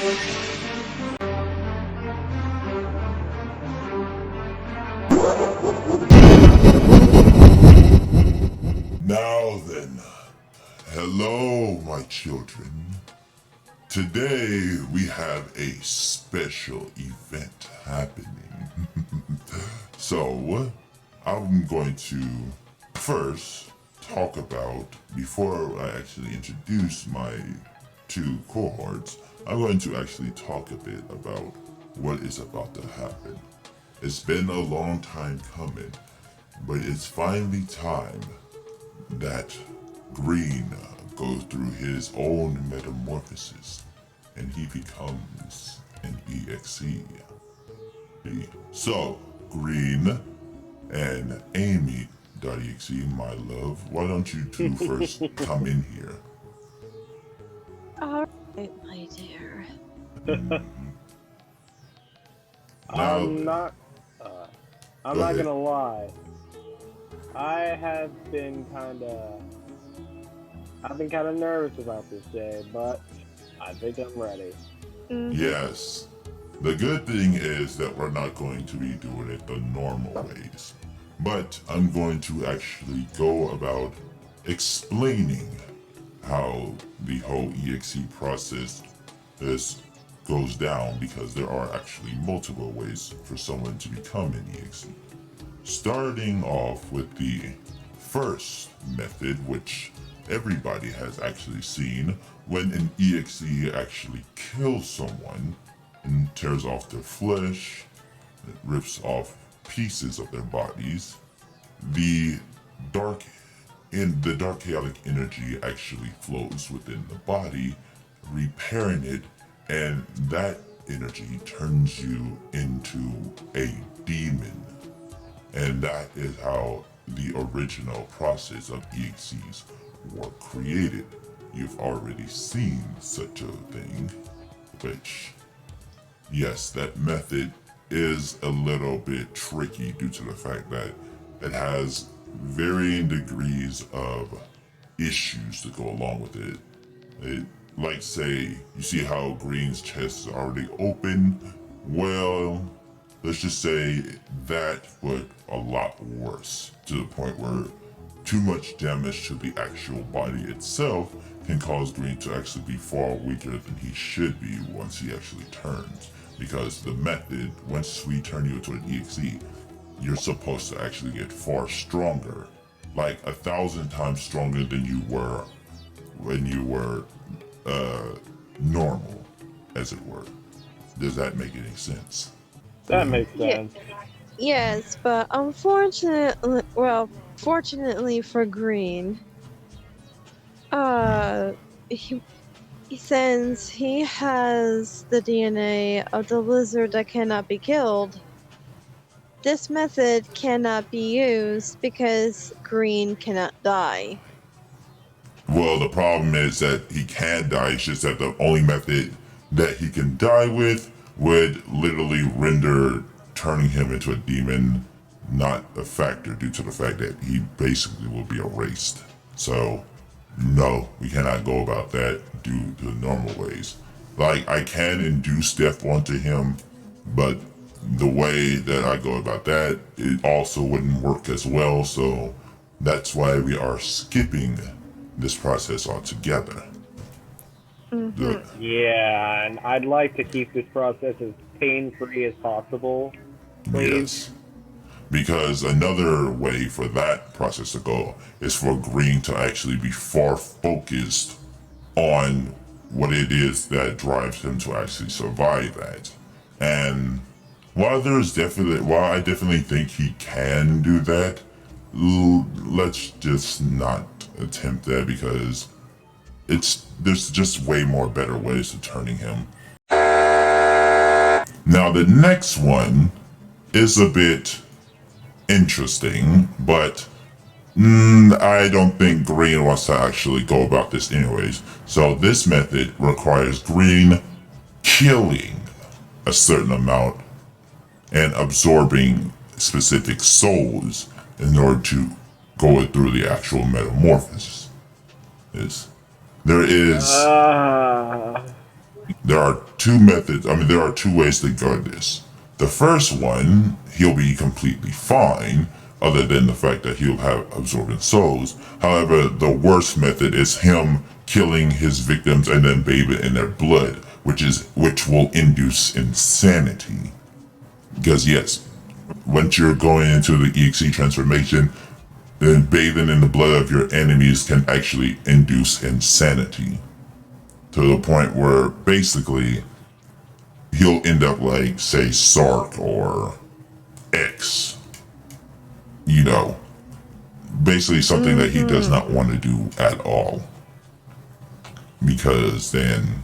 Now then, hello, my children. Today we have a special event happening. So, I'm going to first talk about, before I actually introduce my two cohorts, I'm going to actually talk a bit about what is about to happen. It's been a long time coming, but it's finally time that Green goes through his own metamorphosis and he becomes an EXE. So, Green and Amy.Exe, my love, why don't you two first come in here? Alright, my dear. I'm not gonna lie. I've been kinda nervous about this day, but I think I'm ready. Yes. The good thing is that we're not going to be doing it the normal ways. But I'm going to actually go about explaining how the whole EXE process goes down, because there are actually multiple ways for someone to become an EXE. Starting off with the first method, which everybody has actually seen, when an EXE actually kills someone and tears off their flesh, it rips off pieces of their bodies, the dark chaotic energy actually flows within the body, repairing it, and that energy turns you into a demon. And that is how the original process of EXEs were created. You've already seen such a thing, which, yes, that method is a little bit tricky due to the fact that it has varying degrees of issues to go along with it. Like, say, you see how Green's chest is already open? Well, let's just say that, but a lot worse, to the point where too much damage to the actual body itself can cause Green to actually be far weaker than he should be once he actually turns. Because the method, once we turn you into an EXE, you're supposed to actually get far stronger, like 1,000 times stronger than you were when you were normal, as it were. Does that make any sense? That makes sense. Yes, but fortunately for Green, he, since he has the DNA of the lizard that cannot be killed, this method cannot be used because Green cannot die. Well, the problem is that he can die. It's just that the only method that he can die with would literally render turning him into a demon not a factor, due to the fact that he basically will be erased. So, no, we cannot go about that due to the normal ways. Like, I can induce death onto him, but the way that I go about that, it also wouldn't work as well. So that's why we are skipping this process altogether. Yeah, and I'd like to keep this process as pain-free as possible. Please. Yes. Because another way for that process to go is for Green to actually be far focused on what it is that drives him to actually survive that. And while I definitely think he can do that, let's just not attempt that, because there's just way more better ways to turning him. Now the next one is a bit interesting, but I don't think Green wants to actually go about this anyways. So this method requires Green killing a certain amount and absorbing specific souls in order to go through the actual metamorphosis. There is There are two methods, there are two ways to guard this. The first one, he'll be completely fine, other than the fact that he'll have absorbent souls. However, the worst method is him killing his victims and then bathing in their blood, which will induce insanity. Because yes, once you're going into the EXE transformation, then bathing in the blood of your enemies can actually induce insanity. To the point where basically he'll end up like, say, Sark or X. You know, basically something that he does not want to do at all. Because then,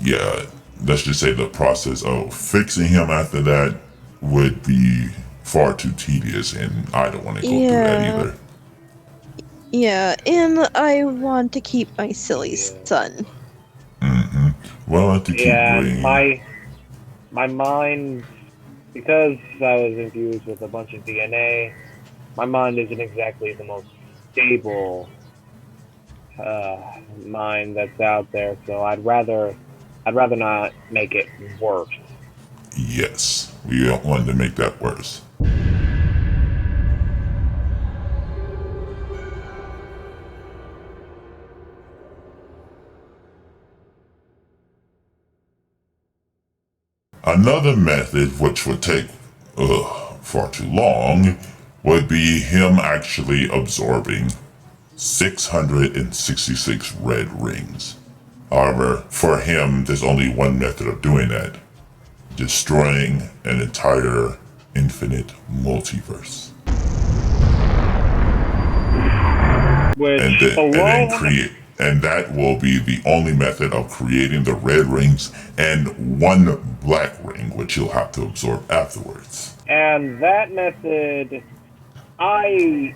yeah, let's just say the process of fixing him after that would be far too tedious, and I don't want to go through that either. Yeah, and I want to keep my silly son. Well, to keep green. My mind, because I was infused with a bunch of DNA, my mind isn't exactly the most stable mind that's out there. So I'd rather not make it worse. Yes, we don't want to make that worse. Another method, which would take far too long, would be him actually absorbing 666 red rings. However, for him, there's only one method of doing that: destroying an entire infinite multiverse. And that will be the only method of creating the red rings and one black ring, which you'll have to absorb afterwards. And that method, my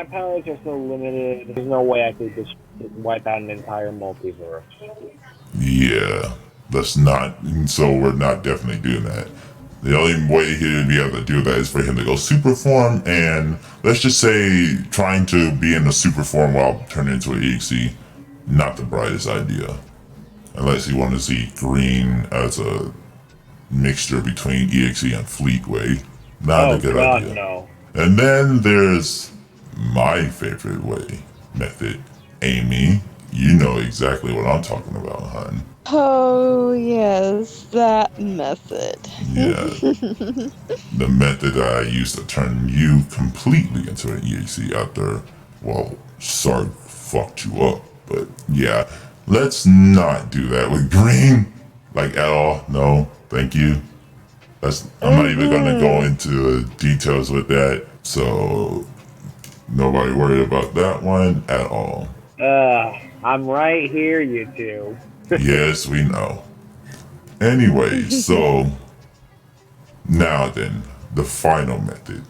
powers are so limited. There's no way I could just wipe out an entire multiverse. Yeah, so we're not definitely doing that. The only way he would be able to do that is for him to go super form, and let's just say trying to be in the super form while turning into an EXE, not the brightest idea. Unless you want to see green as a mixture between EXE and Fleetway. Not a good idea. No. And then there's my favorite method. Amy, you know exactly what I'm talking about, hon. Oh, yes, that method. Yeah. The method that I used to turn you completely into an EXE after, well, Sark fucked you up. But yeah, let's not do that with green. Like at all. No, thank you. I'm not even going to go into details with that. So nobody worried about that one at all. I'm right here, you two. Yes, we know. Anyway, so now then, the final method.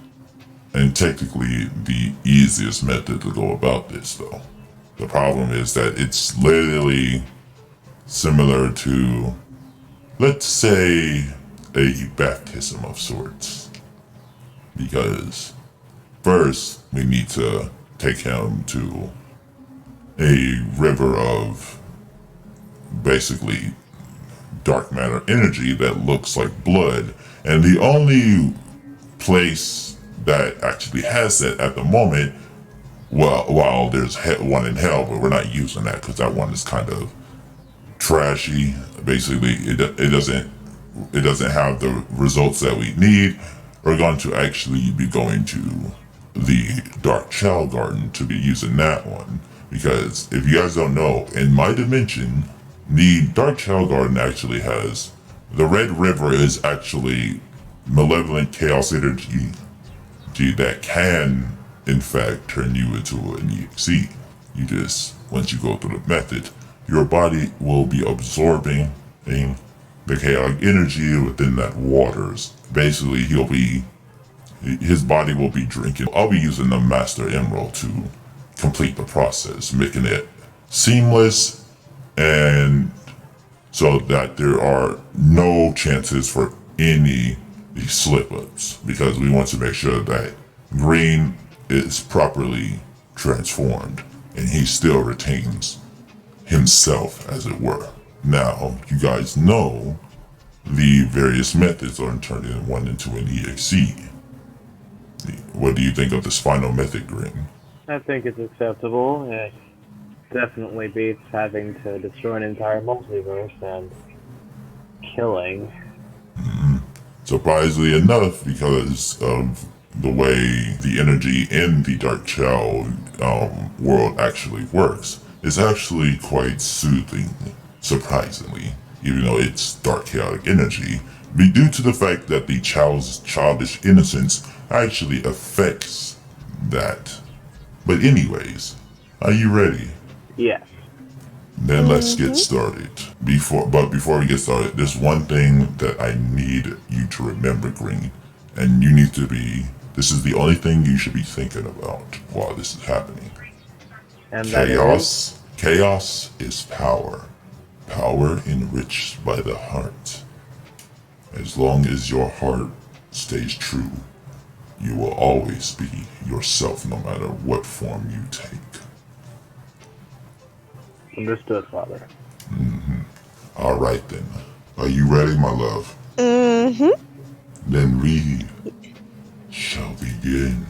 And technically the easiest method to go about this though. The problem is that it's literally similar to, let's say, a baptism of sorts. Because first we need to take him to a river of basically dark matter energy that looks like blood. And the only place that actually has that at the moment, well, while there's one in hell, but we're not using that because that one is kind of trashy. Basically, it doesn't have the results that we need. We're going to actually be going to the Dark Child Garden to be using that one. Because if you guys don't know, in my dimension, the Dark Child Garden actually has, the Red River is actually malevolent chaos energy that can, in fact, turn you into an EXE. You just, once you go through the method, your body will be absorbing the chaotic energy within that waters. Basically, his body will be drinking. I'll be using the Master Emerald to complete the process, making it seamless and so that there are no chances for any these slip-ups, because we want to make sure that green is properly transformed and he still retains himself, as it were. Now, you guys know the various methods on turning one into an EXE. What do you think of this final method, Grim? I think it's acceptable. It definitely beats having to destroy an entire multiverse and killing. Surprisingly enough, because of the way the energy in the Dark Child world actually works, it's actually quite soothing, surprisingly, even though it's dark chaotic energy, due to the fact that the child's childish innocence actually affects that. But anyways, are you ready? Yes. Then let's get started. Before we get started, there's one thing that I need you to remember, Green. And you need to be, this is the only thing you should be thinking about while this is happening. And that is? Chaos is power. Power enriched by the heart. As long as your heart stays true, you will always be yourself no matter what form you take. Understood, Father. All right then. Are you ready, my love? Mm-hmm. Then we shall begin.